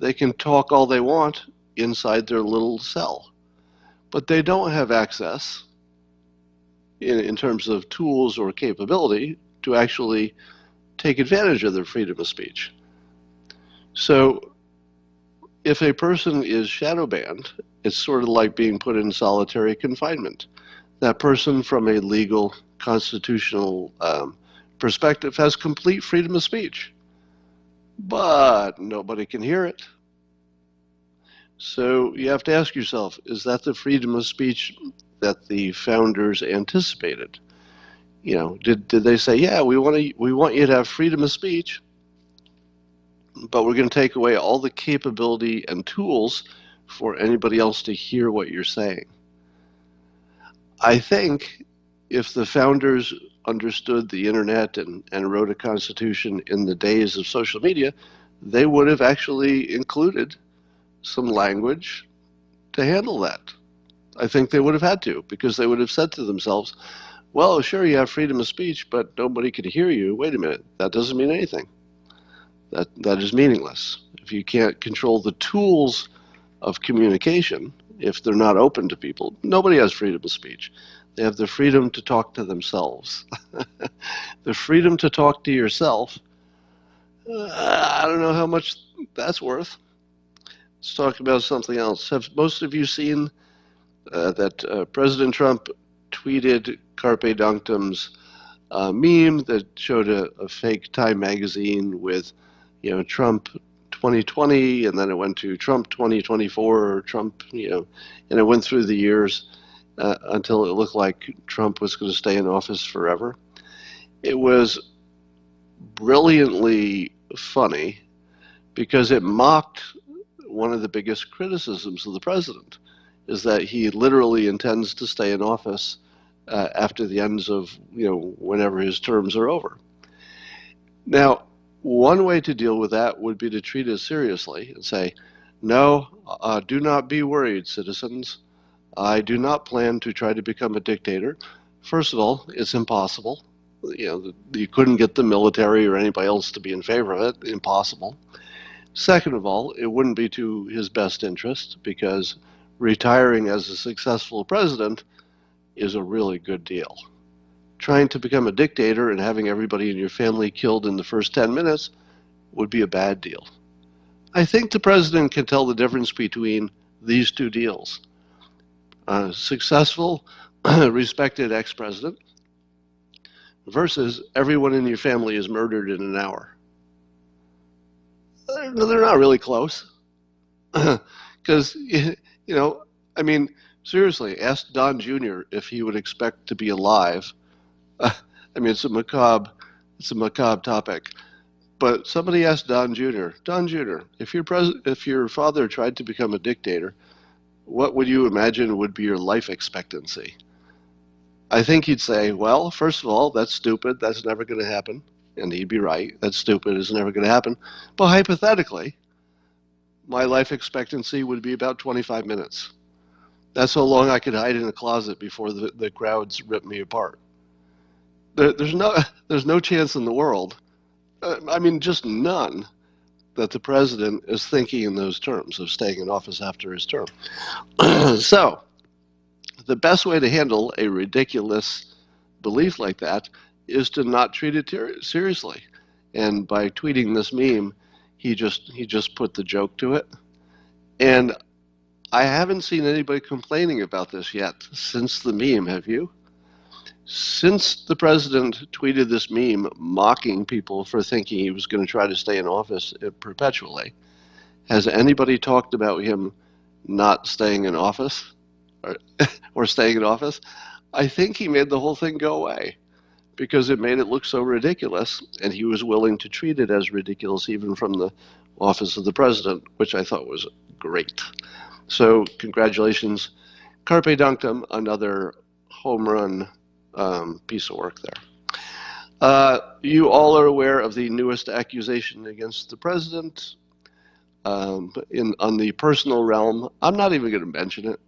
They can talk all they want inside their little cell, but they don't have access in terms of tools or capability to actually take advantage of their freedom of speech. So if a person is shadow banned, it's sort of like being put in solitary confinement. That person, from a legal, constitutional perspective, has complete freedom of speech, but nobody can hear it. So you have to ask yourself, is that the freedom of speech that the founders anticipated? You know, did they say, yeah, we want you to have freedom of speech, but we're going to take away all the capability and tools for anybody else to hear what you're saying? I think if the founders understood the internet and wrote a constitution in the days of social media, they would have actually included some language to handle that. I think they would have had to, because they would have said to themselves, well, sure, you have freedom of speech, but nobody can hear you. Wait a minute, that doesn't mean anything. That is meaningless. If you can't control the tools of communication, if they're not open to people, nobody has freedom of speech. They have the freedom to talk to themselves. The freedom to talk to yourself, I don't know how much that's worth. Let's talk about something else. Have most of you seen that President Trump tweeted Carpe Donktum's meme that showed a fake Time magazine with, you know, Trump 2020, and then it went to Trump 2024, or Trump, you know, and it went through the years until it looked like Trump was going to stay in office forever. It was brilliantly funny because it mocked one of the biggest criticisms of the president, is that he literally intends to stay in office after the ends of, you know, whenever his terms are over. Now, one way to deal with that would be to treat it seriously and say, no, do not be worried, citizens. I do not plan to try to become a dictator. First of all, it's impossible. You know, you couldn't get the military or anybody else to be in favor of it. Impossible. Second of all, it wouldn't be to his best interest, because retiring as a successful president is a really good deal. Trying to become a dictator and having everybody in your family killed in the first 10 minutes would be a bad deal. I think the president can tell the difference between these two deals. Successful, respected ex-president versus everyone in your family is murdered in an hour. They're not really close. Because, you know, I mean, seriously, ask Don Jr. if he would expect to be alive. I mean, it's a macabre topic. But somebody asked Don Jr., Don Jr., if your father tried to become a dictator, what would you imagine would be your life expectancy? I think he'd say, well, first of all, that's stupid. That's never going to happen. And he'd be right. That's stupid. It's never going to happen. But hypothetically, my life expectancy would be about 25 minutes. That's how long I could hide in a closet before the crowds rip me apart. There's no chance in the world, I mean, just none, that the president is thinking in those terms of staying in office after his term. So the best way to handle a ridiculous belief like that is to not treat it seriously. And by tweeting this meme, he just put the joke to it. And I haven't seen anybody complaining about this yet since the meme, have you? Since the president tweeted this meme mocking people for thinking he was going to try to stay in office perpetually, has anybody talked about him not staying in office or staying in office? I think he made the whole thing go away because it made it look so ridiculous, and he was willing to treat it as ridiculous even from the office of the president, which I thought was great. So congratulations, Carpe Donktum, another home run piece of work there. You all are aware of the newest accusation against the president. On the personal realm, I'm not even going to mention it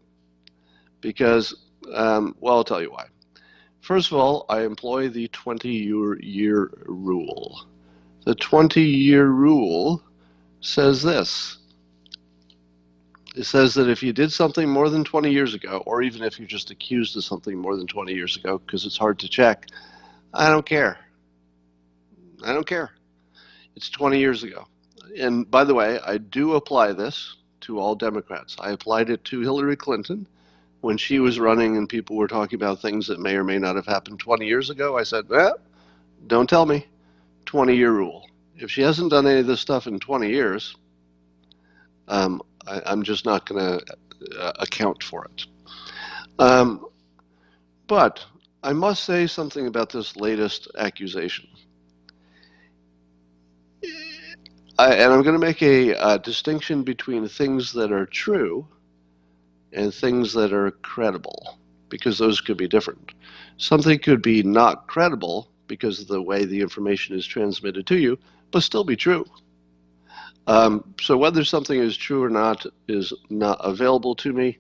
because, well, I'll tell you why. First of all, I employ the 20-year rule. The 20-year rule says this: It says that if you did something more than 20 years ago, or even if you're just accused of something more than 20 years ago, because it's hard to check, I don't care. I don't care. It's 20 years ago. And by the way, I do apply this to all Democrats. I applied it to Hillary Clinton when she was running and people were talking about things that may or may not have happened 20 years ago. I said, well, don't tell me. 20-year rule. If she hasn't done any of this stuff in 20 years, I'm just not going to account for it. But I must say something about this latest accusation. And I'm going to make a distinction between things that are true and things that are credible, because those could be different. Something could be not credible because of the way the information is transmitted to you, but still be true. So whether something is true or not is not available to me,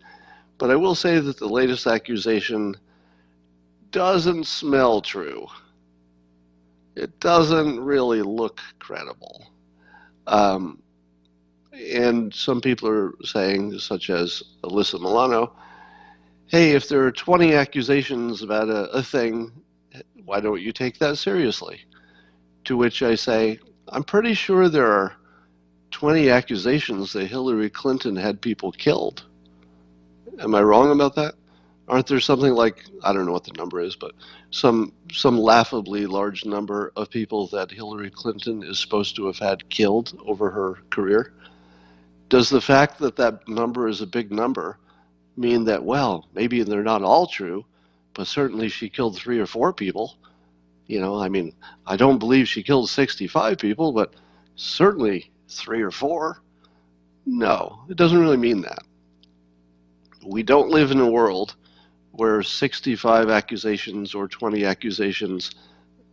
but I will say that the latest accusation doesn't smell true. It doesn't really look credible. And some people are saying, such as Alyssa Milano, hey, if there are 20 accusations about a thing, why don't you take that seriously? To which I say, I'm pretty sure there are 20 accusations that Hillary Clinton had people killed. Am I wrong about that? Aren't there something like, I don't know what the number is, but some laughably large number of people that Hillary Clinton is supposed to have had killed over her career? Does the fact that that number is a big number mean that, well, maybe they're not all true, but certainly she killed 3 or 4 people? You know, I mean, I don't believe she killed 65 people, but certainly 3 or 4. No, it doesn't really mean that. We don't live in a world where 65 accusations or 20 accusations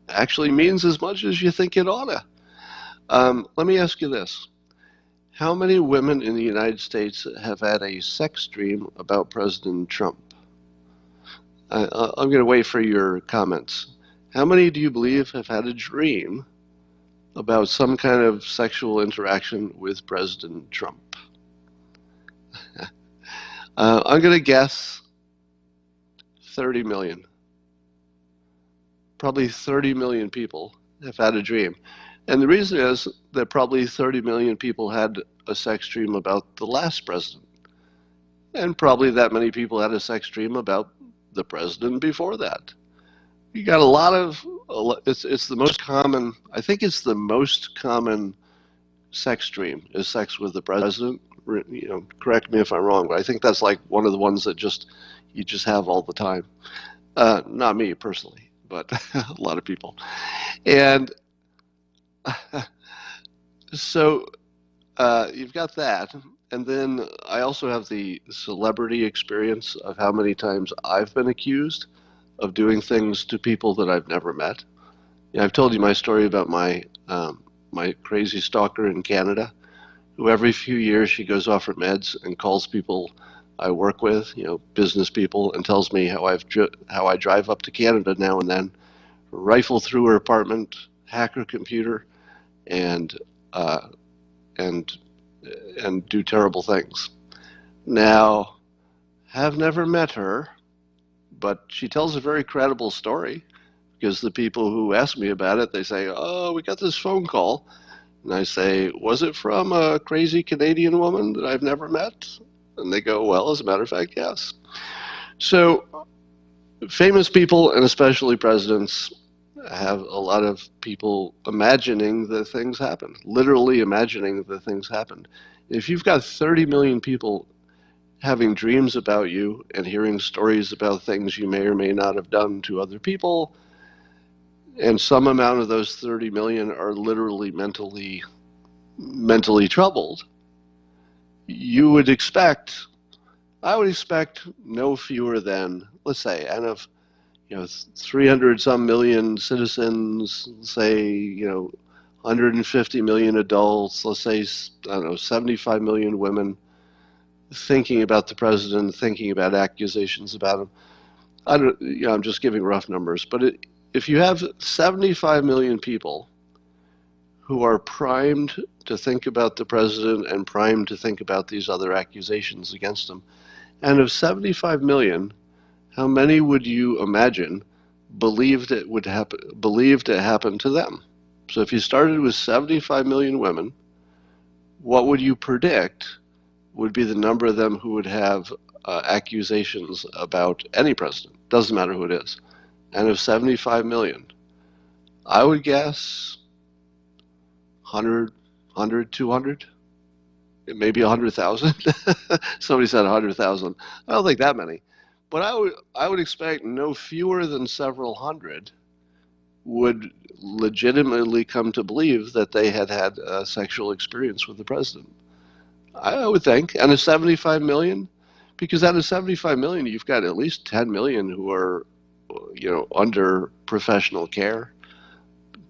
actually means as much as you think it ought to. Let me ask you this. How many women in the United States have had a sex dream about President Trump? I'm going to wait for your comments. How many do you believe have had a dream about some kind of sexual interaction with President Trump? I'm going to guess 30 million. Probably 30 million people have had a dream. And the reason is that probably 30 million people had a sex dream about the last president. And probably that many people had a sex dream about the president before that. You got a lot of, it's the most common, I think it's the most common sex dream is sex with the president. You know, correct me if I'm wrong, but I think that's like one of the ones that you just have all the time. Not me personally, but a lot of people. And so you've got that. And then I also have the celebrity experience of how many times I've been accused of doing things to people that I've never met. You know, I've told you my story about my crazy stalker in Canada, who every few years she goes off her meds and calls people I work with, you know, business people, and tells me how I drive up to Canada now and then, rifle through her apartment, hack her computer, and do terrible things. Now, have never met her, but she tells a very credible story, because the people who ask me about it, they say, oh, we got this phone call. And I say, was it from a crazy Canadian woman that I've never met? And they go, well, as a matter of fact, yes. So famous people, and especially presidents, have a lot of people imagining that things happen, literally imagining that things happened. If you've got 30 million people having dreams about you and hearing stories about things you may or may not have done to other people, and some amount of those 30 million are literally mentally troubled, I would expect no fewer than, let's say, out of 300 some million citizens, say 150 million adults, let's say, I don't know, 75 million women thinking about the president, thinking about accusations about him. I'm just giving rough numbers, but if you have 75 million people who are primed to think about the president and primed to think about these other accusations against him. And of 75 million, how many would you imagine believed it happened to them? So if you started with 75 million women, what would you predict would be the number of them who would have accusations about any president? Doesn't matter who it is. And of 75 million, I would guess 100, 200, maybe 100,000. Somebody said 100,000. I don't think that many. But I would expect no fewer than several hundred would legitimately come to believe that they had had a sexual experience with the president. I would think. And of 75 million, because out of 75 million, you've got at least 10 million who are, under professional care,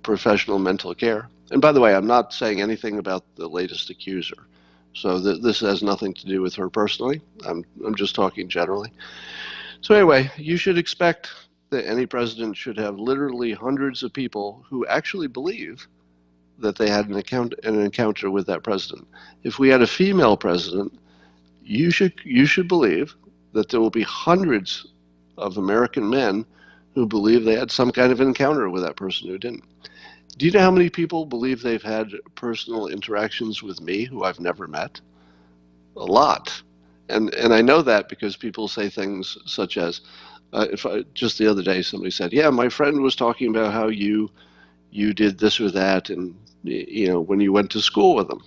professional mental care. And by the way, I'm not saying anything about the latest accuser. So this has nothing to do with her personally. I'm just talking generally. So anyway, you should expect that any president should have literally hundreds of people who actually believe that they had an encounter with that president. If we had a female president, you should believe that there will be hundreds of American men who believe they had some kind of encounter with that person who didn't. Do you know how many people believe they've had personal interactions with me who I've never met? A lot. And I know that because people say things such as, just the other day somebody said, yeah, my friend was talking about how you did this or that, and when you went to school with them.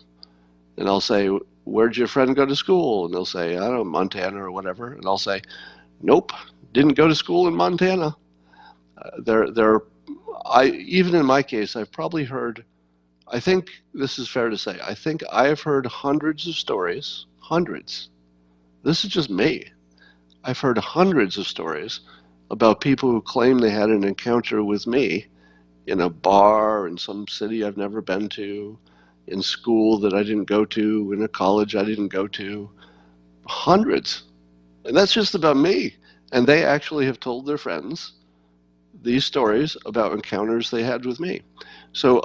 And I'll say, where'd your friend go to school? And they'll say, I don't know, Montana or whatever. And I'll say, nope, didn't go to school in Montana. Even in my case, I've probably heard, I think this is fair to say, I think I have heard hundreds of stories, hundreds. This is just me. I've heard hundreds of stories about people who claim they had an encounter with me in a bar in some city I've never been to, in school that I didn't go to, in a college I didn't go to. Hundreds. And that's just about me. And they actually have told their friends these stories about encounters they had with me. So,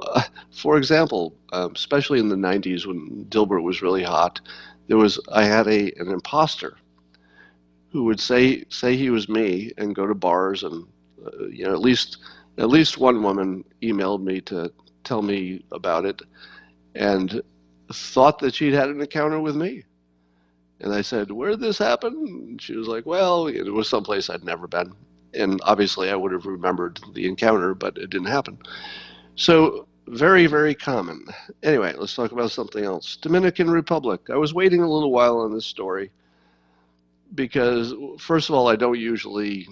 for example, especially in the 90s when Dilbert was really hot, I had an imposter who would say he was me and go to bars, and at least one woman emailed me to tell me about it and thought that she'd had an encounter with me. And I said, where did this happen? And she was like, well, it was someplace I'd never been. And obviously I would have remembered the encounter, but it didn't happen. So very, very common. Anyway, let's talk about something else. Dominican Republic. I was waiting a little while on this story because, first of all, I don't usually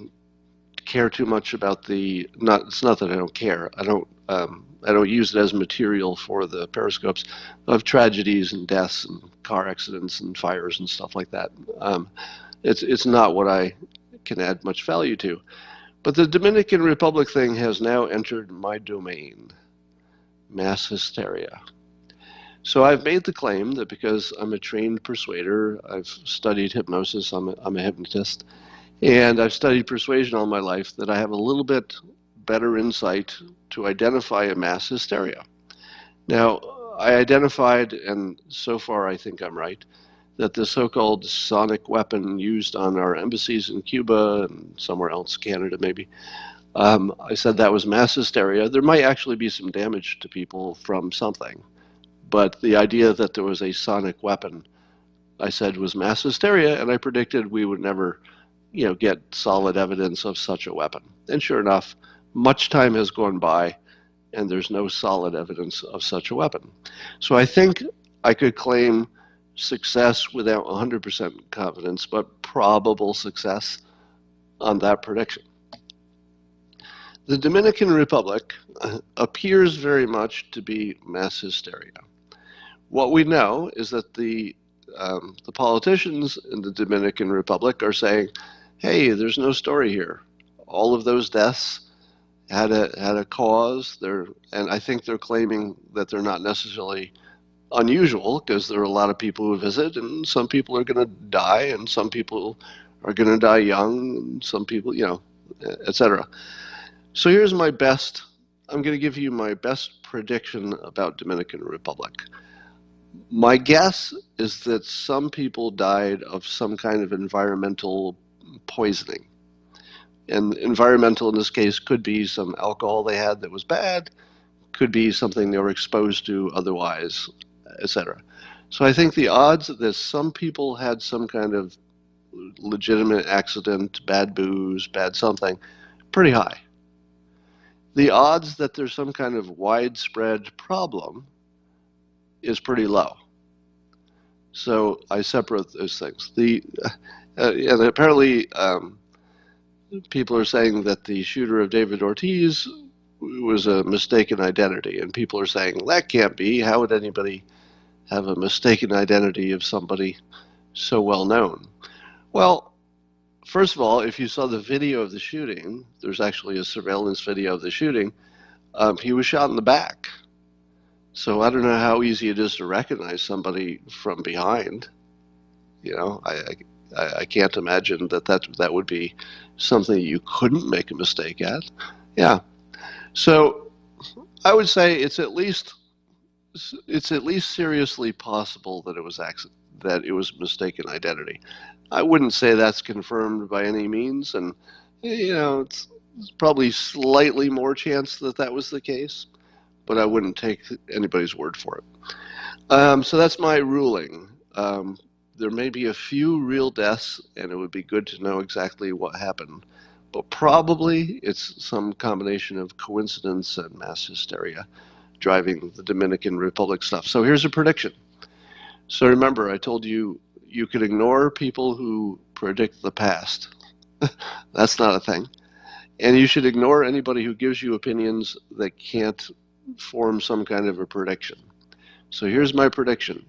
care too much about it's not that I don't care. I don't use it as material for the periscopes of tragedies and deaths and car accidents and fires and stuff like that. It's not what I can add much value to. But the Dominican Republic thing has now entered my domain, mass hysteria. So I've made the claim that because I'm a trained persuader, I've studied hypnosis, I'm a hypnotist, and I've studied persuasion all my life, that I have a little bit better insight to identify a mass hysteria. Now, I identified, and so far I think I'm right, that the so-called sonic weapon used on our embassies in Cuba and somewhere else, Canada maybe, I said that was mass hysteria. There might actually be some damage to people from something, but the idea that there was a sonic weapon, I said, was mass hysteria, and I predicted we would never get solid evidence of such a weapon. And sure enough, much time has gone by, and there's no solid evidence of such a weapon. So I think I could claim success without 100% confidence, but probable success on that prediction. The Dominican Republic appears very much to be mass hysteria. What we know is that the politicians in the Dominican Republic are saying, hey, there's no story here. All of those deaths had a cause. And I think they're claiming that they're not necessarily unusual, because there are a lot of people who visit, and some people are going to die, and some people are going to die young, and some people, etc. So here's my best I'm going to give you my best prediction about Dominican Republic. My guess is that some people died of some kind of environmental poisoning. And environmental in this case could be some alcohol they had that was bad, could be something they were exposed to otherwise, etc. So I think the odds that some people had some kind of legitimate accident, bad booze, bad something, pretty high. The odds that there's some kind of widespread problem is pretty low. So I separate those things. And apparently people are saying that the shooter of David Ortiz was a mistaken identity, and people are saying that can't be. How would anybody have a mistaken identity of somebody so well known? Well, first of all, if you saw the video of the shooting, there's actually a surveillance video of the shooting. He was shot in the back. So I don't know how easy it is to recognize somebody from behind. You know, I can't imagine that would be something you couldn't make a mistake at. Yeah. So I would say it's at least seriously possible that it was mistaken identity. I wouldn't say that's confirmed by any means, and it's probably slightly more chance that was the case, but I wouldn't take anybody's word for it. So that's my ruling. There may be a few real deaths, and it would be good to know exactly what happened, but probably it's some combination of coincidence and mass hysteria driving the Dominican Republic stuff. So here's a prediction. So remember, I told you you could ignore people who predict the past. That's not a thing. And you should ignore anybody who gives you opinions that can't form some kind of a prediction. So here's my prediction.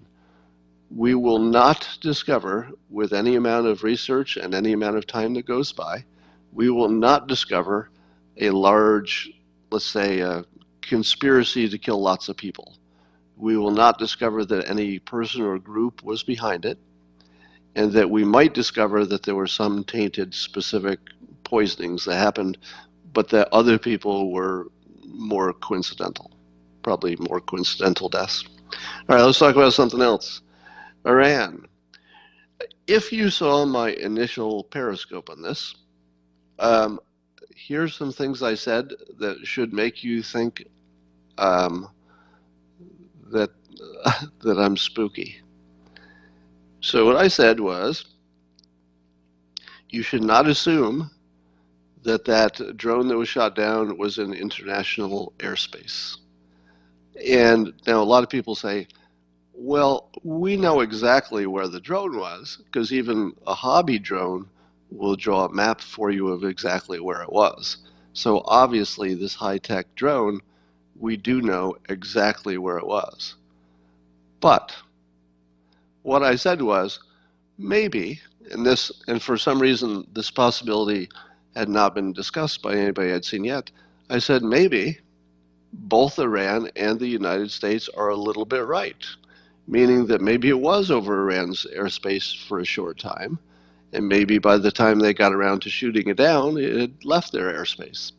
We will not discover, with any amount of research and any amount of time that goes by, we will not discover a large, let's say, a conspiracy to kill lots of people. We will not discover that any person or group was behind it, and that we might discover that there were some tainted specific poisonings that happened, but that other people were more coincidental, probably more coincidental deaths. All right, let's talk about something else. Iran. If you saw my initial Periscope on this, here's some things I said that should make you think that I'm spooky. So what I said was, you should not assume that drone that was shot down was in international airspace. And now a lot of people say, well, we know exactly where the drone was, because even a hobby drone will draw a map for you of exactly where it was. So obviously this high-tech drone, we do know exactly where it was. But what I said was, maybe, and for some reason this possibility had not been discussed by anybody I'd seen yet, I said maybe both Iran and the United States are a little bit right, meaning that maybe it was over Iran's airspace for a short time, and maybe by the time they got around to shooting it down, it had left their airspace.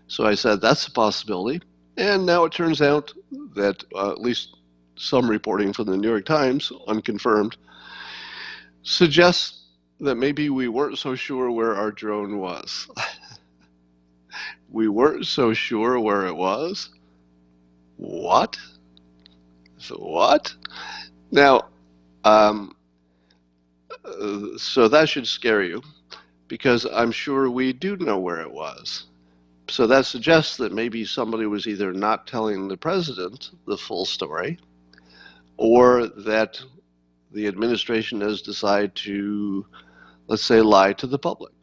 So I said that's a possibility, and now it turns out that at least some reporting from the New York Times, unconfirmed, suggests that maybe we weren't so sure where our drone was. We weren't so sure where it was? What? So what? Now, so that should scare you, because I'm sure we do know where it was. So that suggests that maybe somebody was either not telling the president the full story, or that the administration has decided to, let's say, lie to the public.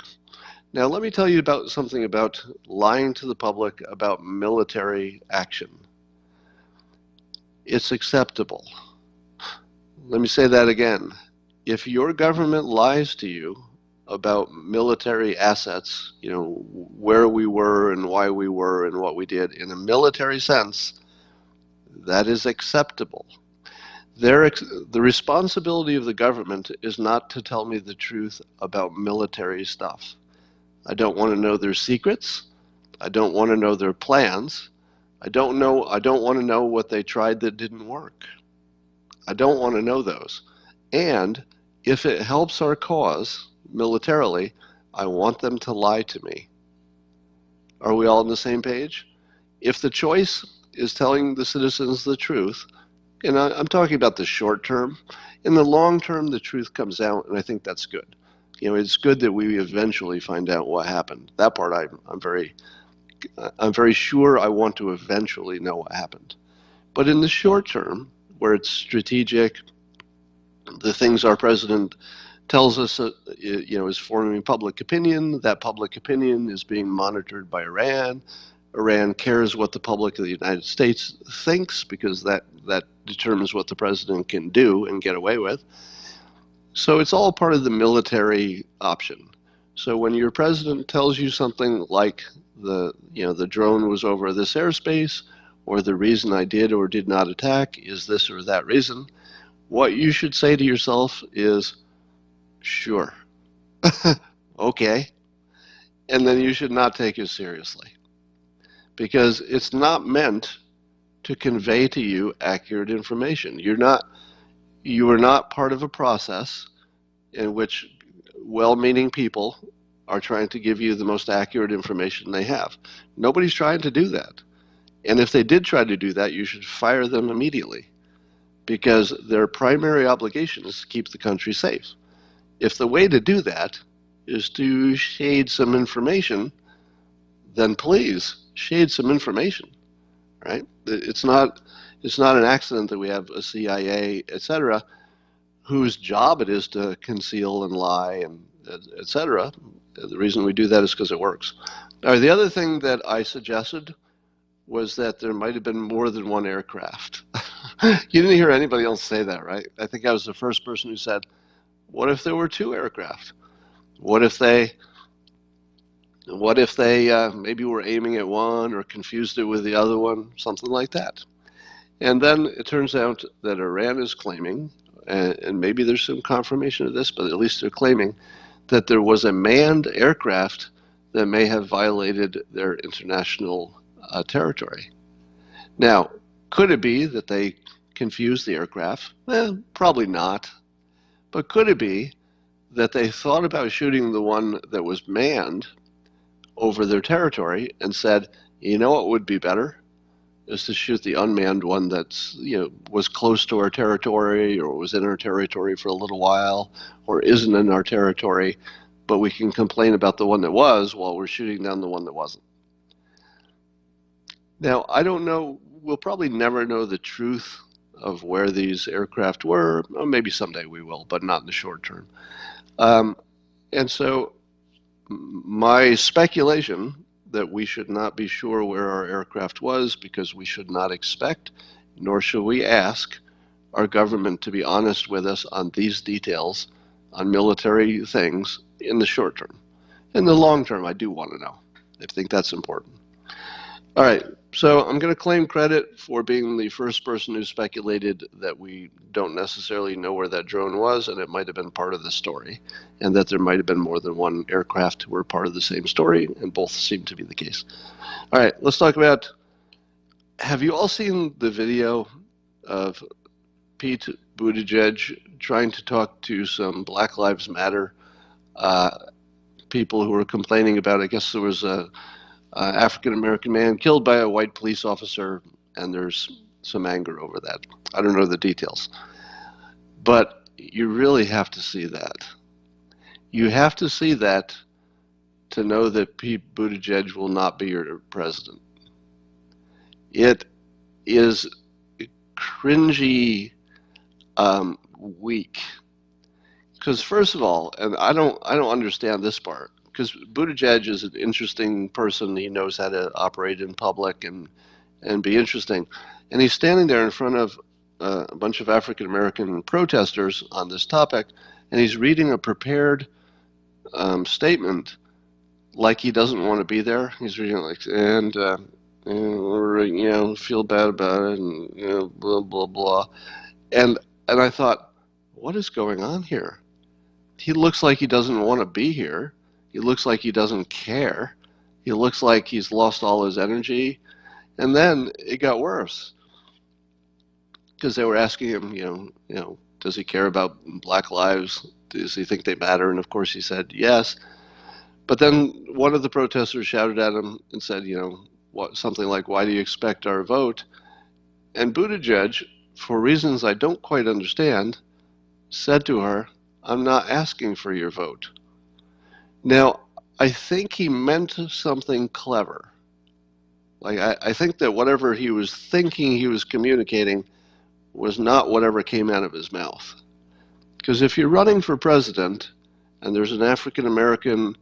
Now, let me tell you about something about lying to the public about military action. It's acceptable. Let me say that again. If your government lies to you about military assets, where we were and why we were and what we did in a military sense, that is acceptable. The responsibility of the government is not to tell me the truth about military stuff. I don't want to know their secrets. I don't want to know their plans. I don't know. I don't want to know what they tried that didn't work. I don't want to know those. And if it helps our cause militarily, I want them to lie to me. Are we all on the same page? If the choice is telling the citizens the truth, and I'm talking about the short term, in the long term, the truth comes out, and I think that's good. It's good that we eventually find out what happened. That part I'm very sure I want to eventually know what happened. But in the short term, where it's strategic, the things our president tells us, is forming public opinion. That public opinion is being monitored by Iran. Iran cares what the public of the United States thinks because that determines what the president can do and get away with. So it's all part of the military option. So when your president tells you something like the drone was over this airspace, or the reason I did or did not attack is this or that reason, what you should say to yourself is, sure, okay, and then you should not take it seriously, because it's not meant to convey to you accurate information. You are not part of a process in which well-meaning people are trying to give you the most accurate information they have. Nobody's trying to do that. And if they did try to do that, you should fire them immediately, because their primary obligation is to keep the country safe. If the way to do that is to shade some information, then please shade some information, right? It's not an accident that we have a CIA, etc., whose job it is to conceal and lie and etc. The reason we do that is because it works. All right, the other thing that I suggested was that there might have been more than one aircraft. You didn't hear anybody else say that, right? I think I was the first person who said, what if there were two aircraft? What if they maybe were aiming at one or confused it with the other one, something like that. And then it turns out that Iran is claiming, and maybe there's some confirmation of this, but at least they're claiming that there was a manned aircraft that may have violated their international territory. Now, could it be that they confused the aircraft? Probably not. But could it be that they thought about shooting the one that was manned over their territory and said, you know what would be better? Is to shoot the unmanned one that's, was close to our territory or was in our territory for a little while or isn't in our territory, but we can complain about the one that was while we're shooting down the one that wasn't. Now, I don't know, we'll probably never know the truth of where these aircraft were. Or maybe someday we will, but not in the short term. And so my speculation that we should not be sure where our aircraft was because we should not expect, nor should we ask, our government to be honest with us on these details, on military things in the short term. In the long term, I do want to know. I think that's important. All right, so I'm going to claim credit for being the first person who speculated that we don't necessarily know where that drone was, and it might have been part of the story, and that there might have been more than one aircraft who were part of the same story, and both seem to be the case. All right, let's talk about, have you all seen the video of Pete Buttigieg trying to talk to some Black Lives Matter people who were complaining about, I guess there was a African-American man killed by a white police officer, and there's some anger over that. I don't know the details. But you really have to see that. You have to see that to know that Pete Buttigieg will not be your president. It is cringy, weak. Because first of all, and I don't understand this part, because Buttigieg is an interesting person. He knows how to operate in public and be interesting. And he's standing there in front of a bunch of African-American protesters on this topic, and he's reading a prepared statement like he doesn't want to be there. He's reading like, and feel bad about it, and blah, blah, blah. And I thought, what is going on here? He looks like he doesn't want to be here. He looks like he doesn't care. He looks like he's lost all his energy. And then it got worse because they were asking him, does he care about black lives? Does he think they matter? And of course he said yes. But then one of the protesters shouted at him and said, something like, "Why do you expect our vote?" And Buttigieg, for reasons I don't quite understand, said to her, "I'm not asking for your vote." Now, I think he meant something clever. Like, I think that whatever he was thinking he was communicating was not whatever came out of his mouth. Because if you're running for president and there's an African American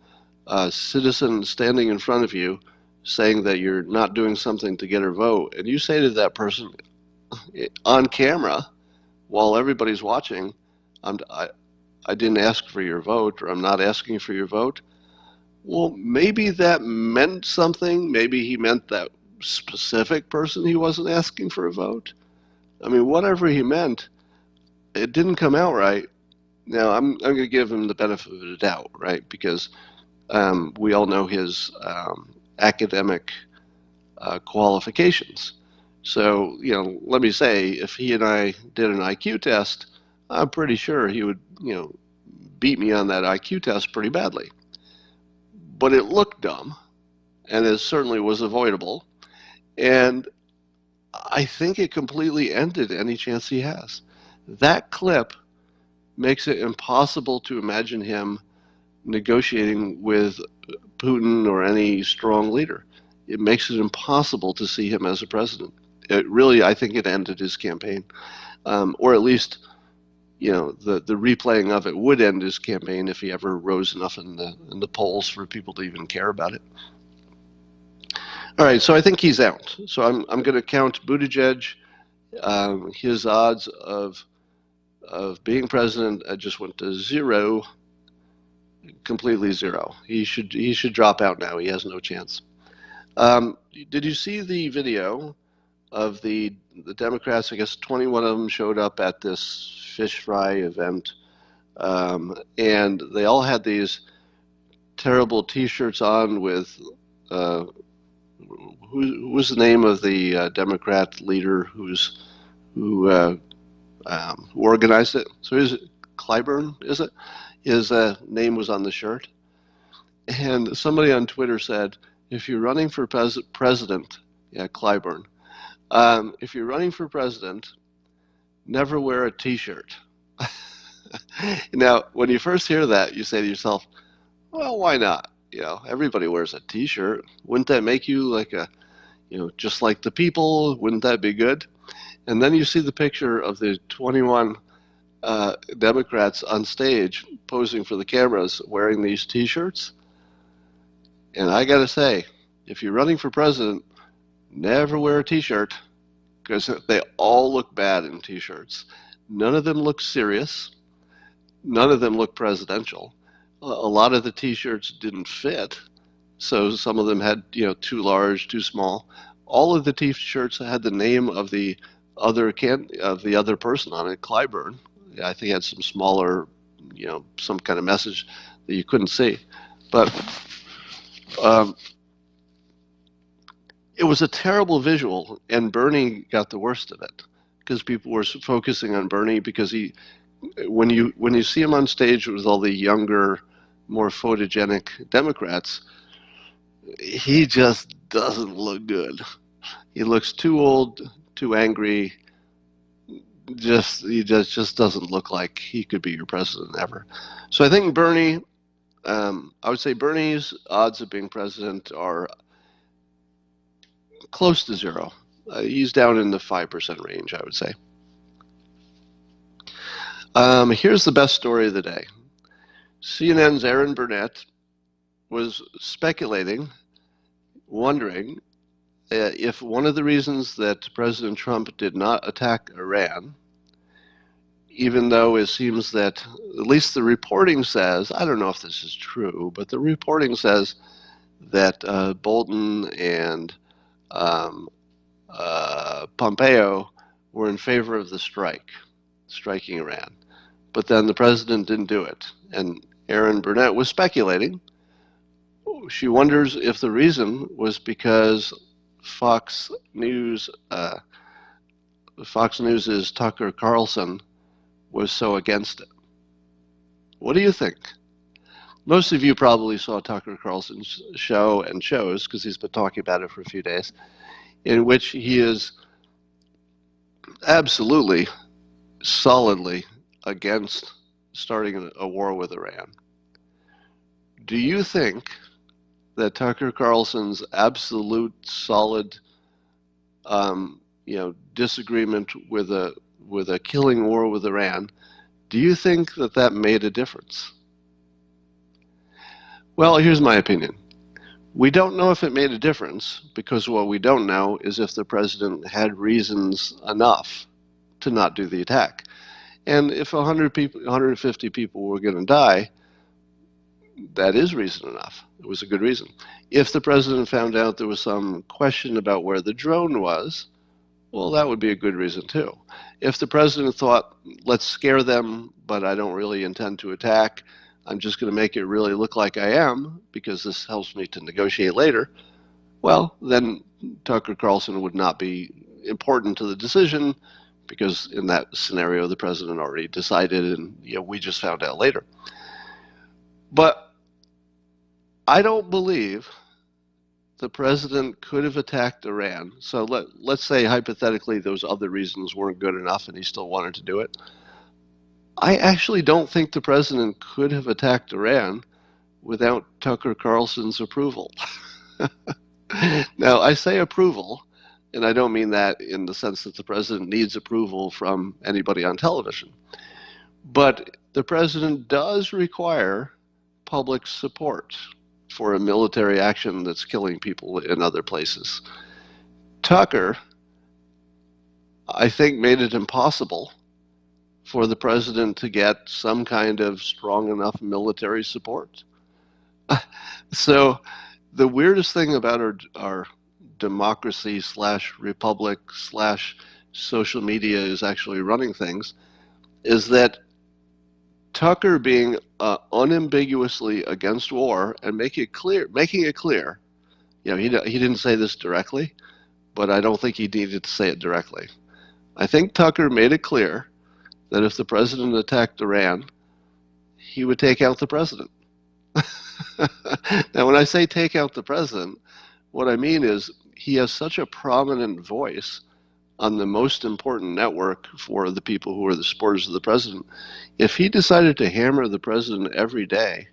citizen standing in front of you saying that you're not doing something to get her vote, and you say to that person on camera while everybody's watching, I didn't ask for your vote, or I'm not asking for your vote. Well, maybe that meant something. Maybe he meant that specific person he wasn't asking for a vote. I mean, whatever he meant, it didn't come out right. Now, I'm going to give him the benefit of the doubt, right? Because we all know his academic qualifications. So, let me say, if he and I did an IQ test, I'm pretty sure he would, beat me on that IQ test pretty badly. But it looked dumb, and it certainly was avoidable. And I think it completely ended any chance he has. That clip makes it impossible to imagine him negotiating with Putin or any strong leader. It makes it impossible to see him as a president. It really, I think it ended his campaign, or at least, the replaying of it would end his campaign if he ever rose enough in the polls for people to even care about it. All right, so I think he's out. So I'm going to count Buttigieg. His odds of being president just went to zero, completely zero. He should drop out now. He has no chance. Did you see the video of the Democrats? I guess 21 of them showed up at this fish fry event, and they all had these terrible T-shirts on with who was the name of the Democrat leader who organized it? So is it Clyburn? Is it? His name was on the shirt, and somebody on Twitter said, "If you're running for president, yeah, Clyburn. If you're running for president, never wear a T-shirt." Now, when you first hear that, you say to yourself, "Well, why not? Everybody wears a T-shirt. Wouldn't that make you like just like the people? Wouldn't that be good?" And then you see the picture of the 21 Democrats on stage posing for the cameras wearing these T-shirts. And I got to say, if you're running for president, never wear a T-shirt, because they all look bad in T-shirts. None of them look serious. None of them look presidential. A lot of the T-shirts didn't fit, so some of them had too large, too small. All of the T-shirts had the name of the other person on it, Clyburn. I think he had some smaller, some kind of message that you couldn't see, but it was a terrible visual, and Bernie got the worst of it because people were focusing on Bernie because when you see him on stage with all the younger, more photogenic Democrats, he just doesn't look good. He looks too old, too angry. He just doesn't look like he could be your president ever. So I think Bernie, I would say Bernie's odds of being president are close to zero. He's down in the 5% range, I would say. Here's the best story of the day. CNN's Erin Burnett was speculating, wondering if one of the reasons that President Trump did not attack Iran, even though it seems that, at least the reporting says, I don't know if this is true, but the reporting says that Bolton and Pompeo were in favor of the striking Iran. But then the president didn't do it. And Erin Burnett was speculating. She wonders if the reason was because Fox News's Tucker Carlson was so against it? What do you think? Most of you probably saw Tucker Carlson's show and shows, because he's been talking about it for a few days, in which he is absolutely, solidly against starting a war with Iran. Do you think that Tucker Carlson's absolute, solid, disagreement with a killing war with Iran, do you think that that made a difference? Well, here's my opinion. We don't know if it made a difference, because what we don't know is if the president had reasons enough to not do the attack. And if 100 people, 150 people were going to die, that is reason enough. It was a good reason. If the president found out there was some question about where the drone was, well, that would be a good reason too. If the president thought, let's scare them, but I don't really intend to attack, I'm just going to make it really look like I am, because this helps me to negotiate later, well, then Tucker Carlson would not be important to the decision, because in that scenario, the president already decided, and we just found out later. But I don't believe the president could have attacked Iran. So let's say hypothetically those other reasons weren't good enough and he still wanted to do it. I actually don't think the president could have attacked Iran without Tucker Carlson's approval. Now, I say approval, and I don't mean that in the sense that the president needs approval from anybody on television. But the president does require public support for a military action that's killing people in other places. Tucker, I think, made it impossible for the president to get some kind of strong enough military support. So the weirdest thing about our democracy / republic / social media is actually running things is that Tucker being unambiguously against war and making it clear, he didn't say this directly, but I don't think he needed to say it directly. I think Tucker made it clear that if the president attacked Iran, he would take out the president. Now, when I say take out the president, what I mean is he has such a prominent voice on the most important network for the people who are the supporters of the president. If he decided to hammer the president every day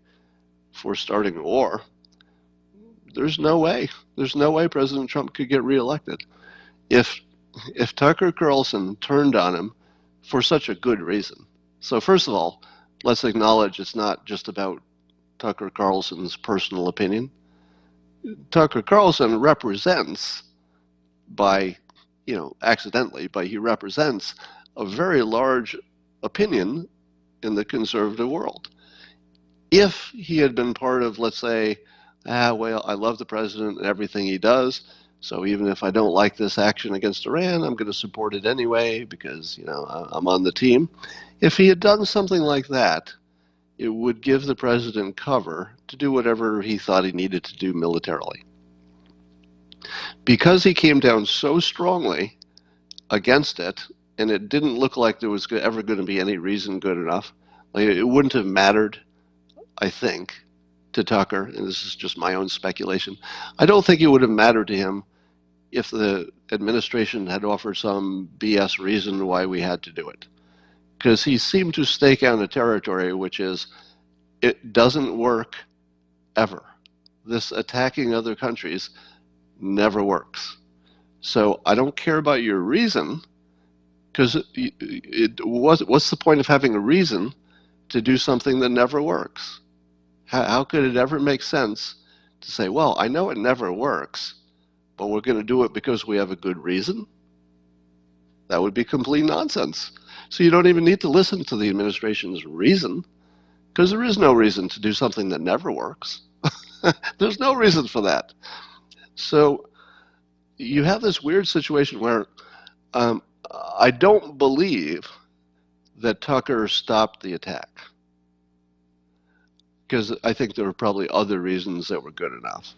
for starting a war, there's no way President Trump could get reelected. If Tucker Carlson turned on him for such a good reason. So first of all, let's acknowledge it's not just about Tucker Carlson's personal opinion. Tucker Carlson represents, accidentally, but he represents a very large opinion in the conservative world. If he had been part of, let's say, I love the president and everything he does, so even if I don't like this action against Iran, I'm going to support it anyway because, I'm on the team. If he had done something like that, it would give the president cover to do whatever he thought he needed to do militarily. Because he came down so strongly against it, and it didn't look like there was ever going to be any reason good enough, it wouldn't have mattered, I think, to Tucker, and this is just my own speculation, I don't think it would have mattered to him if the administration had offered some BS reason why we had to do it. Because he seemed to stake out a territory which is, it doesn't work ever. This attacking other countries never works. So I don't care about your reason, because what's the point of having a reason to do something that never works? How could it ever make sense to say, well, I know it never works, but we're going to do it because we have a good reason? That would be complete nonsense. So you don't even need to listen to the administration's reason, because there is no reason to do something that never works. There's no reason for that. So you have this weird situation where I don't believe that Tucker stopped the attack, because I think there were probably other reasons that were good enough.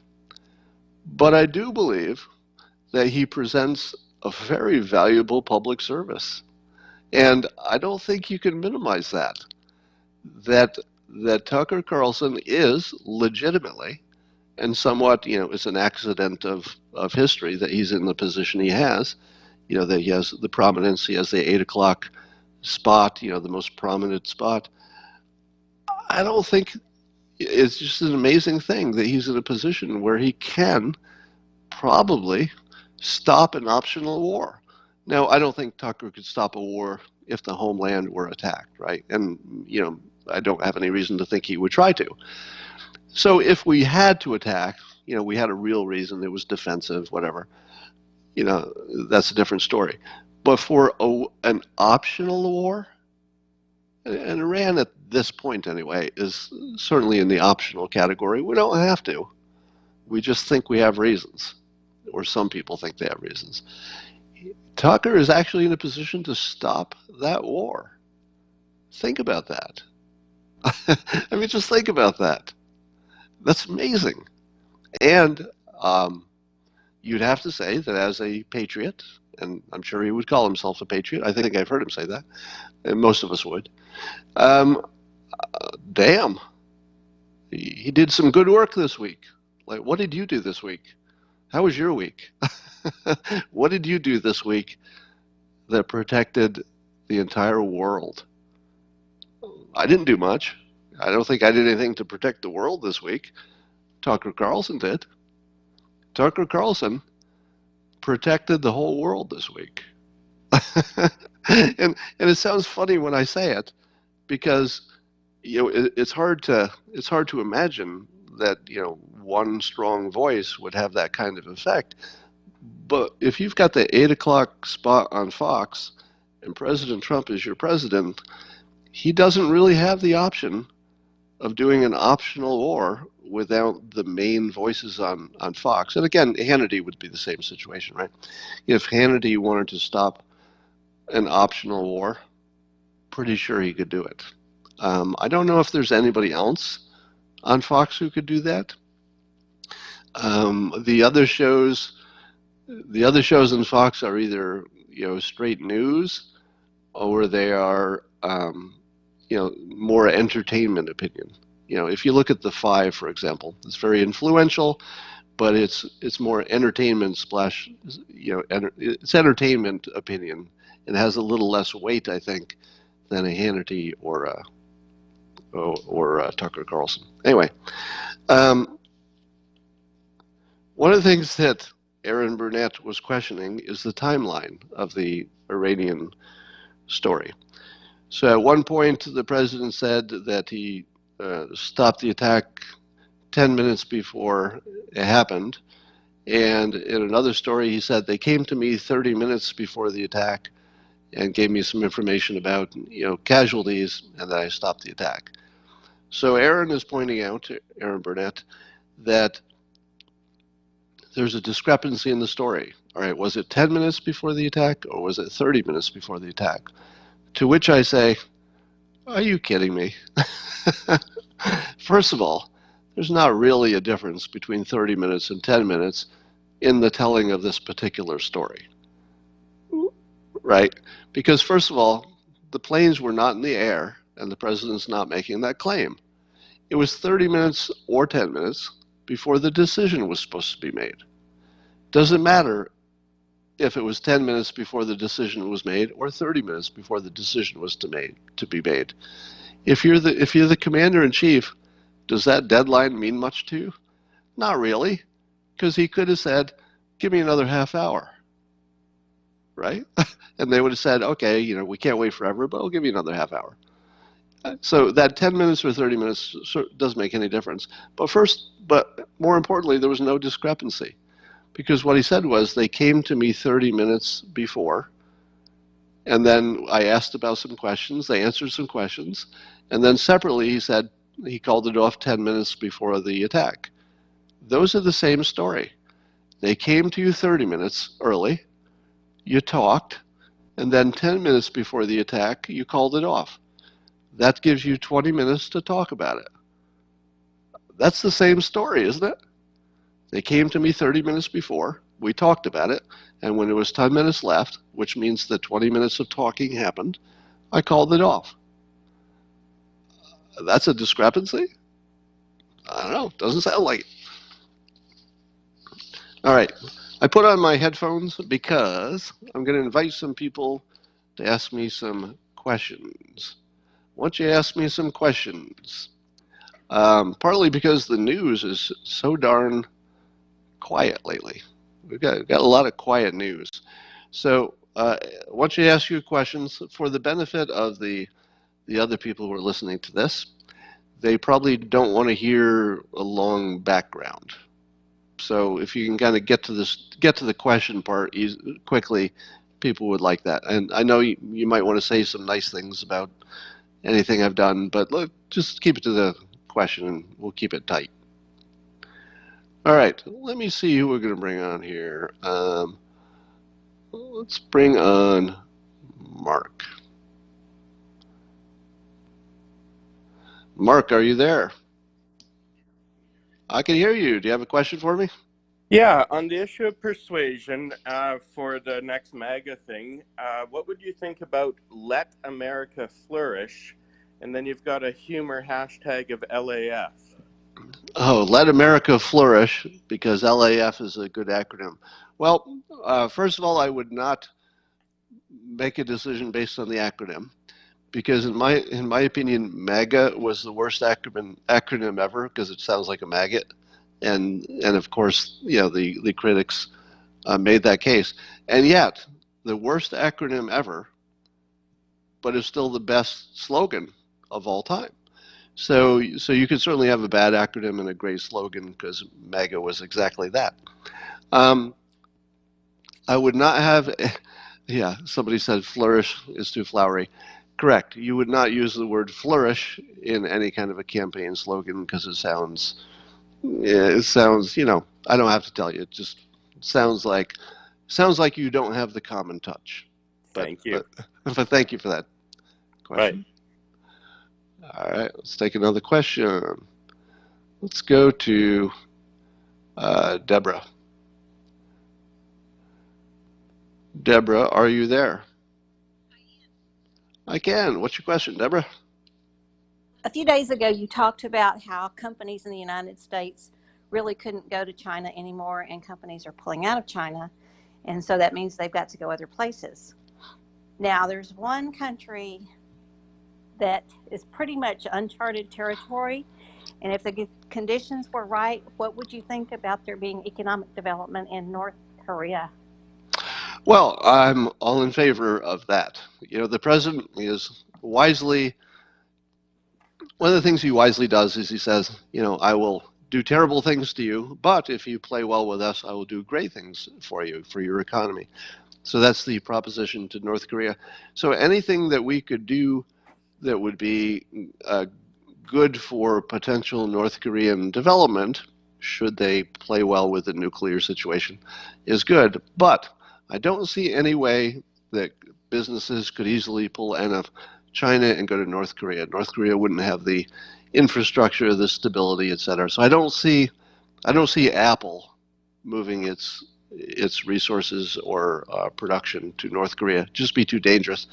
But I do believe that he presents a very valuable public service. And I don't think you can minimize that. That Tucker Carlson is legitimately, and somewhat, it's an accident of history that he's in the position he has, that he has the prominence, he has the 8 o'clock spot, the most prominent spot. I don't think it's just an amazing thing that he's in a position where he can probably stop an optional war. Now, I don't think Tucker could stop a war if the homeland were attacked, right? And, I don't have any reason to think he would try to. So if we had to attack, we had a real reason, it was defensive, whatever, that's a different story. But for an optional war, and Iran at this point anyway is certainly in the optional category, we don't have to. We just think we have reasons, or some people think they have reasons. Tucker is actually in a position to stop that war. Think about that. I mean, just think about that. That's amazing. And you'd have to say that as a patriot, and I'm sure he would call himself a patriot. I think I've heard him say that, and most of us would. Damn, he did some good work this week. Like, what did you do this week? How was your week? What did you do this week that protected the entire world? I didn't do much. I don't think I did anything to protect the world this week. Tucker Carlson did. Tucker Carlson protected the whole world this week. and it sounds funny when I say it, because it's hard to imagine that one strong voice would have that kind of effect. But if you've got the 8 o'clock spot on Fox and President Trump is your president, he doesn't really have the option of doing an optional war without the main voices on Fox. And again, Hannity would be the same situation, right? If Hannity wanted to stop an optional war, pretty sure he could do it. I don't know if there's anybody else on Fox who could do that. The other shows on Fox are either straight news, or they are more entertainment opinion. If you look at The Five, for example, it's very influential, but it's more entertainment splash. It's entertainment opinion, and has a little less weight, I think, than a Hannity or Tucker Carlson. Anyway, one of the things that Erin Burnett was questioning is the timeline of the Iranian story. So at one point, the president said that he stopped the attack 10 minutes before it happened. And in another story, he said, they came to me 30 minutes before the attack and gave me some information about casualties, and that I stopped the attack. So Erin is pointing out, Erin Burnett, that there's a discrepancy in the story. All right, was it 10 minutes before the attack, or was it 30 minutes before the attack? To which I say, are you kidding me? First of all, there's not really a difference between 30 minutes and 10 minutes in the telling of this particular story, right? Because first of all, the planes were not in the air, and the president's not making that claim. It was 30 minutes or 10 minutes before the decision was supposed to be made. Doesn't matter if it was 10 minutes before the decision was made or 30 minutes before the decision was to be made. If you're the commander-in-chief, does that deadline mean much to you? Not really, because he could have said, give me another half hour, right? And they would have said, okay, we can't wait forever, but I'll give you another half hour. So that 10 minutes or 30 minutes doesn't make any difference. But more importantly, there was no discrepancy, because what he said was, they came to me 30 minutes before, and then I asked about some questions, they answered some questions, and then separately he said he called it off 10 minutes before the attack. Those are the same story. They came to you 30 minutes early, you talked, and then 10 minutes before the attack, you called it off. That gives you 20 minutes to talk about it. That's the same story, isn't it? They came to me 30 minutes before, we talked about it, and when there was 10 minutes left, which means that 20 minutes of talking happened, I called it off. That's a discrepancy? I don't know. Doesn't sound like it. All right. I put on my headphones because I'm going to invite some people to ask me some questions. Why don't you ask me some questions? Partly because the news is so darn quiet lately. We've got a lot of quiet news. So why don't you ask your questions for the benefit of the other people who are listening to this. They probably don't want to hear a long background. So if you can kind of get to the question part quickly, people would like that. And I know you might want to say some nice things about anything I've done, but look, just keep it to the question and we'll keep it tight. All right, let me see who we're going to bring on here. Let's bring on Mark. Mark, are you there? I can hear you. Do you have a question for me? Yeah, on the issue of persuasion for the next MAGA thing, what would you think about Let America Flourish? And then you've got a humor hashtag of LAF. Oh, Let America Flourish, because LAF is a good acronym. Well, first of all, I would not make a decision based on the acronym, because in my opinion, MAGA was the worst acronym ever because it sounds like a maggot, and of course, the critics made that case, and yet the worst acronym ever, but it's still the best slogan of all time. So you could certainly have a bad acronym and a great slogan because MAGA was exactly that. I would not have, yeah, somebody said flourish is too flowery. Correct. You would not use the word flourish in any kind of a campaign slogan because it sounds, I don't have to tell you. It just sounds like you don't have the common touch. Thank you. But thank you for that question. Right. All right, let's take another question. Let's go to Deborah. Deborah, are you there? I can. What's your question, Deborah? A few days ago, you talked about how companies in the United States really couldn't go to China anymore, and companies are pulling out of China, and so that means they've got to go other places. Now, there's one country that is pretty much uncharted territory, and if the conditions were right, what would you think about there being economic development in North Korea? Well, I'm all in favor of that. The president is wisely, one of the things he wisely does is he says, I will do terrible things to you, but if you play well with us, I will do great things for you, for your economy. So that's the proposition to North Korea. So anything that we could do that would be good for potential North Korean development, should they play well with the nuclear situation, is good. But I don't see any way that businesses could easily pull out of China and go to North Korea. North Korea wouldn't have the infrastructure, the stability, et cetera. So I don't see Apple moving its resources or production to North Korea. Just be too dangerous.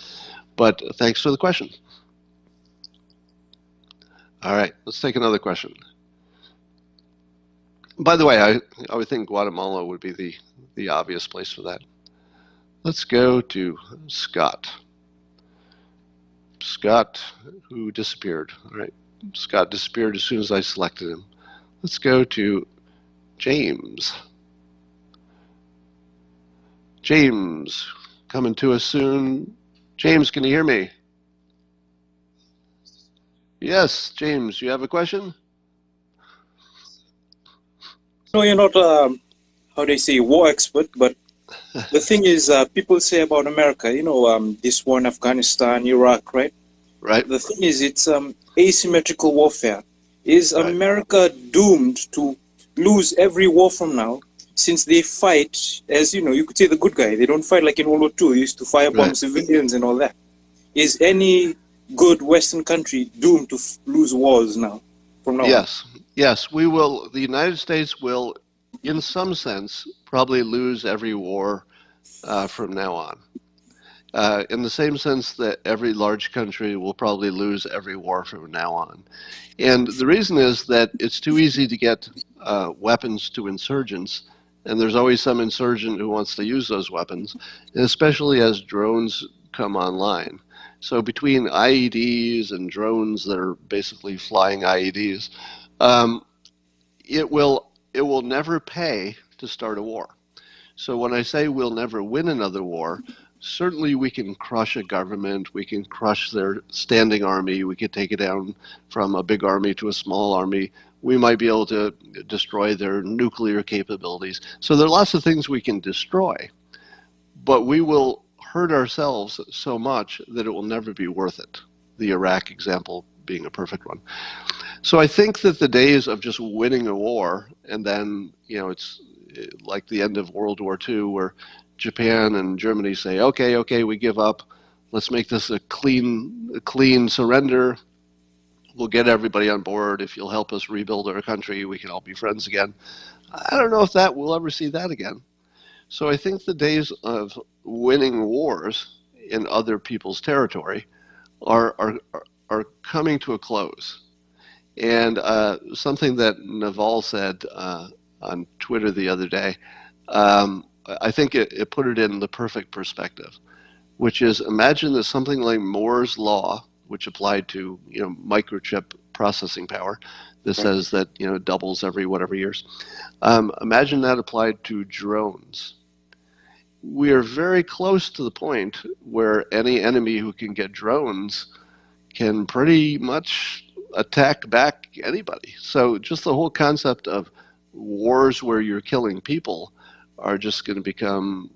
But thanks for the question. All right, let's take another question. By the way, I would think Guatemala would be the obvious place for that. Let's go to Scott. Scott, who disappeared. All right, Scott disappeared as soon as I selected him. Let's go to James. James, coming to us soon. James, can you hear me? Yes, James, you have a question? No, you're not, how they say, war expert, but the thing is, people say about America, this war in Afghanistan, Iraq, right? Right. The thing is, it's asymmetrical warfare. Is America doomed to lose every war from now, since they fight, as you could say the good guy. They don't fight like in World War II, used to firebomb civilians and all that. Is any good Western country doomed to lose wars now, from now on? Yes, we will. The United States will, in some sense, probably lose every war from now on. In the same sense that every large country will probably lose every war from now on. And the reason is that it's too easy to get weapons to insurgents, and there's always some insurgent who wants to use those weapons, and especially as drones come online. So between IEDs and drones that are basically flying IEDs, it will never pay to start a war. So when I say we'll never win another war, certainly we can crush a government, we can crush their standing army, we could take it down from a big army to a small army. We might be able to destroy their nuclear capabilities. So there are lots of things we can destroy, but we will hurt ourselves so much that it will never be worth it. The Iraq example being a perfect one. So I think that the days of just winning a war and then, it's like the end of World War II where Japan and Germany say, okay, we give up. Let's make this a clean surrender. We'll get everybody on board. If you'll help us rebuild our country, we can all be friends again. I don't know if we'll ever see that again. So I think the days of winning wars in other people's territory are coming to a close. And something that Naval said on Twitter the other day, I think it put it in the perfect perspective, which is imagine that something like Moore's law, which applied to microchip processing power, that says that it doubles every whatever years. Imagine that applied to drones. We are very close to the point where any enemy who can get drones can pretty much attack back anybody. So just the whole concept of wars where you're killing people are just going to become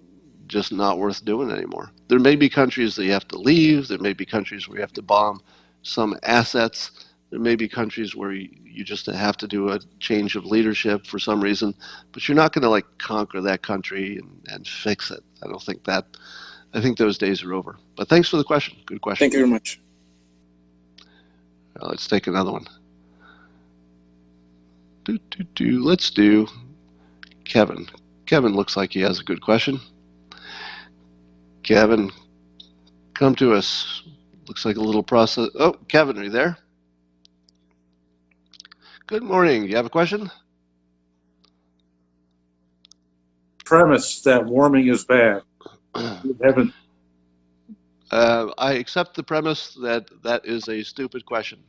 just not worth doing anymore. There may be countries that you have to leave. There may be countries where you have to bomb some assets. There may be countries where you just have to do a change of leadership for some reason, but you're not going to conquer that country and fix it. I think those days are over. But thanks for the question. Good question. Thank you very much. Let's take another one. Let's do Kevin. Kevin looks like he has a good question. Kevin, come to us. Looks like a little process. Oh, Kevin, are you there? Good morning. You have a question? Premise that warming is bad. You haven't. I accept the premise that is a stupid question.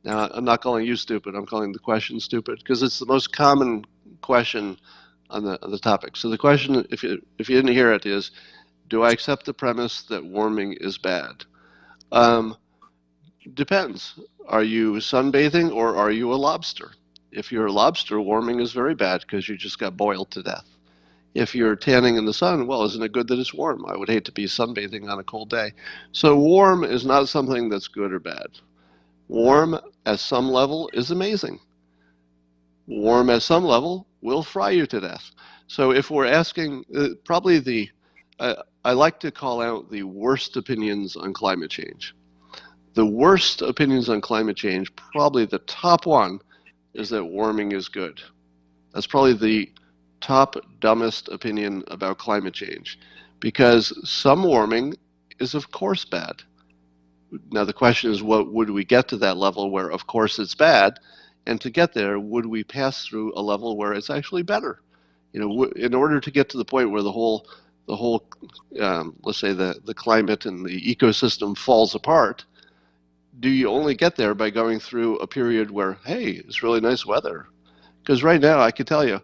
Now, I'm not calling you stupid. I'm calling the question stupid because it's the most common question on the topic. So the question, if you didn't hear it, is, do I accept the premise that warming is bad? Depends. Are you sunbathing or are you a lobster? If you're a lobster, warming is very bad because you just got boiled to death. If you're tanning in the sun, well, isn't it good that it's warm? I would hate to be sunbathing on a cold day. So warm is not something that's good or bad. Warm at some level is amazing. Warm at some level will fry you to death. So if we're asking, probably I like to call out the worst opinions on climate change. The worst opinions on climate change, probably the top one, is that warming is good. That's probably the top dumbest opinion about climate change, because some warming is of course bad. Now the question is, what would we get to that level where of course it's bad, and to get there, would we pass through a level where it's actually better? In order to get to the point where the whole let's say the climate and the ecosystem falls apart, do you only get there by going through a period where, hey, it's really nice weather? Because right now, I can tell you,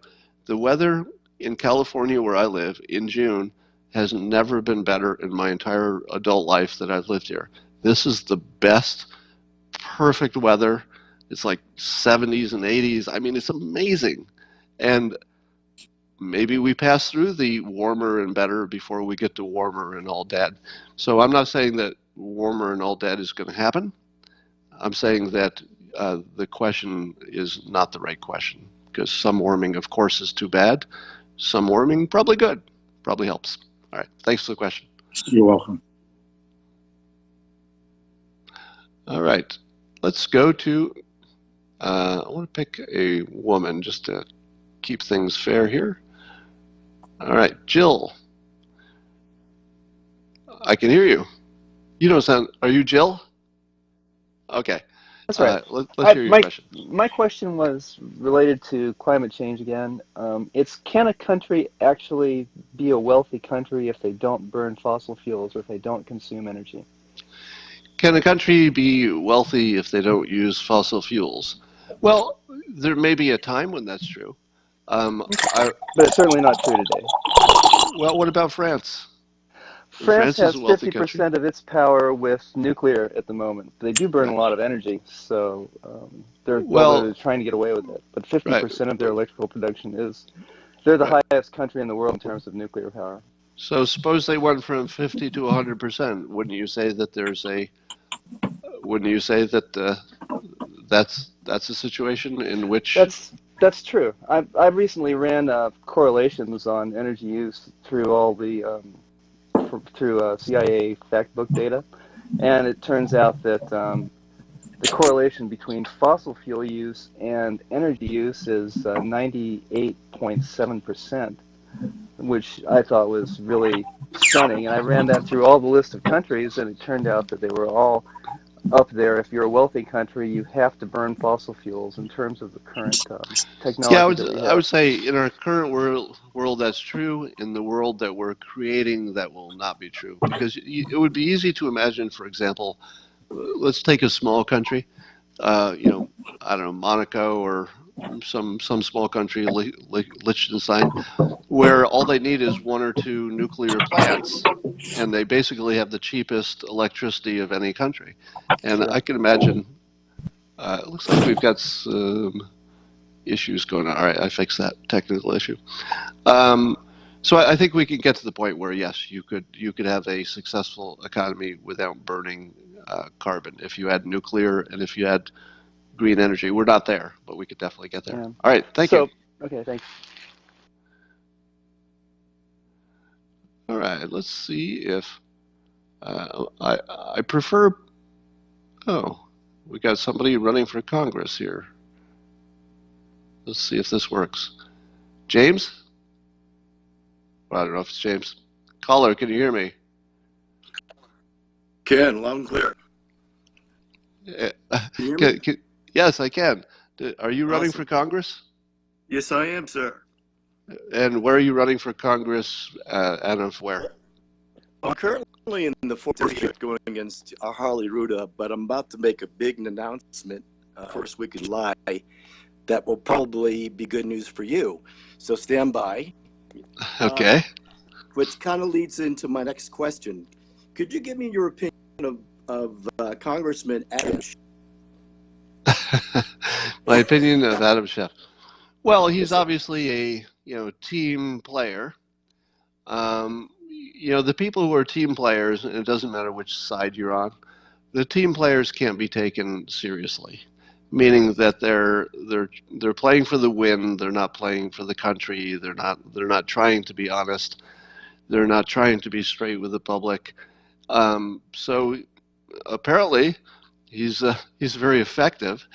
the weather in California where I live in June has never been better in my entire adult life that I've lived here. This is the best, perfect weather. It's like 70s and 80s. I mean, it's amazing. And maybe we pass through the warmer and better before we get to warmer and all dead. So I'm not saying that warmer and all dead is going to happen. I'm saying that the question is not the right question, because some warming, of course, is too bad. Some warming, probably good, probably helps. All right, thanks for the question. You're welcome. All right, let's go to, I want to pick a woman just to keep things fair here. All right, Jill. I can hear you. You don't sound. Are you Jill? Okay. That's right. Let's hear your question. My question was related to climate change again. Can a country actually be a wealthy country if they don't burn fossil fuels or if they don't consume energy? Can a country be wealthy if they don't use fossil fuels? Well, there may be a time when that's true. But it's certainly not true today. Well, what about France? France is has a wealthy country. 50% of its power with nuclear at the moment. They do burn a lot of energy, so they're trying to get away with it. But 50% of their electrical production they're the highest country in the world in terms of nuclear power. So suppose they went from 50 to 100%. Wouldn't you say that that's a situation in which that's true. I recently ran correlations on energy use through all the through CIA fact book data, and it turns out that the correlation between fossil fuel use and energy use is 98.7%, which I thought was really stunning. And I ran that through all the list of countries, and it turned out that they were all up there. If you're a wealthy country, you have to burn fossil fuels in terms of the current technology that we have. I would say in our current world that's true. In the world that we're creating, that will not be true. Because it would be easy to imagine, for example, let's take a small country, I don't know, Monaco or some small country, Liechtenstein, where all they need is 1 or 2 nuclear plants, and they basically have the cheapest electricity of any country. And I can imagine. It looks like we've got some issues going on. All right, I fixed that technical issue. So I think we can get to the point where yes, you could have a successful economy without burning carbon if you had nuclear and if you had green energy. We're not there, but we could definitely get there. Yeah. All right, thank you. Okay, thanks. All right, let's see if I prefer. Oh, we got somebody running for Congress here. Let's see if this works. James? Well, I don't know if it's James. Caller, can you hear me? Can, loud and clear. Can you hear me? Yes, I can. Are you running for Congress? Yes, I am, sir. And where are you running for Congress, out of where? I'm currently in the 4th District going against Harley Ruda, but I'm about to make a big announcement first week of July that will probably be good news for you. So stand by. Okay. Which kind of leads into my next question. Could you give me your opinion of Congressman Adam Schiff? My opinion of Adam Schiff. Well, he's obviously a team player. The people who are team players, and it doesn't matter which side you're on, the team players can't be taken seriously. Meaning that they're playing for the win. They're not playing for the country. They're not trying to be honest. They're not trying to be straight with the public. So apparently, he's very effective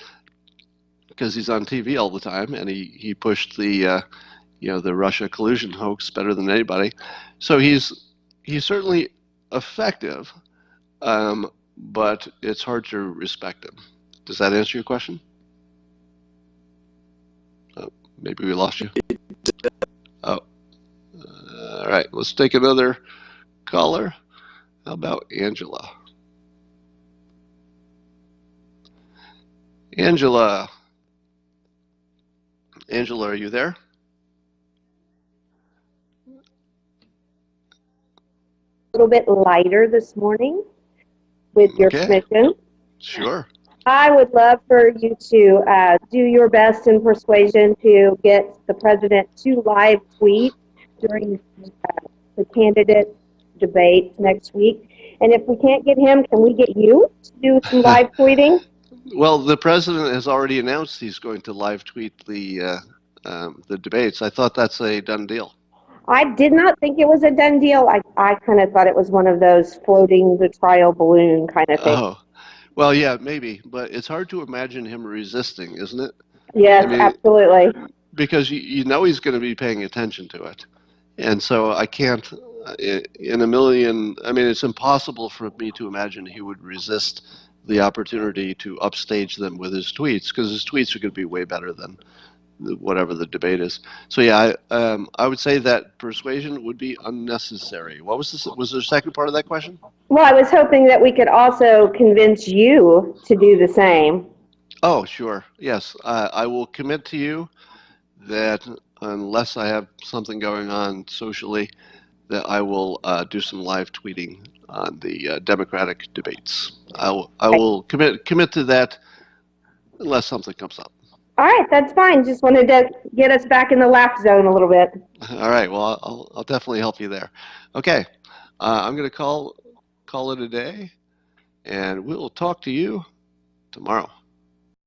because he's on TV all the time, and he pushed the Russia collusion hoax better than anybody. So he's certainly effective, but it's hard to respect him. Does that answer your question? Oh, maybe we lost you. Oh, all right. Let's take another caller. How about Angela? Angela, are you there? A little bit lighter this morning, with your permission. Sure. I would love for you to do your best in persuasion to get the president to live tweet during the candidate debate next week. And if we can't get him, can we get you to do some live tweeting? Well, the president has already announced he's going to live tweet the debates. I thought that's a done deal. I did not think it was a done deal. I kind of thought it was one of those floating the trial balloon kind of thing. Oh. Well, yeah, maybe, but it's hard to imagine him resisting, isn't it? Yes, absolutely. Because you know he's going to be paying attention to it. And so I can't, in a million, I mean, it's impossible for me to imagine he would resist the opportunity to upstage them with his tweets, because his tweets are going to be way better than whatever the debate is. So yeah, I would say that persuasion would be unnecessary. What was this? Was there a second part of that question? Well, I was hoping that we could also convince you to do the same. Oh, sure. Yes, I will commit to you that unless I have something going on socially, that I will do some live tweeting on the Democratic debates. I will commit to that unless something comes up. All right, that's fine. Just wanted to get us back in the laugh zone a little bit. All right. Well, I'll definitely help you there. Okay. I'm going to call it a day, and we'll talk to you tomorrow.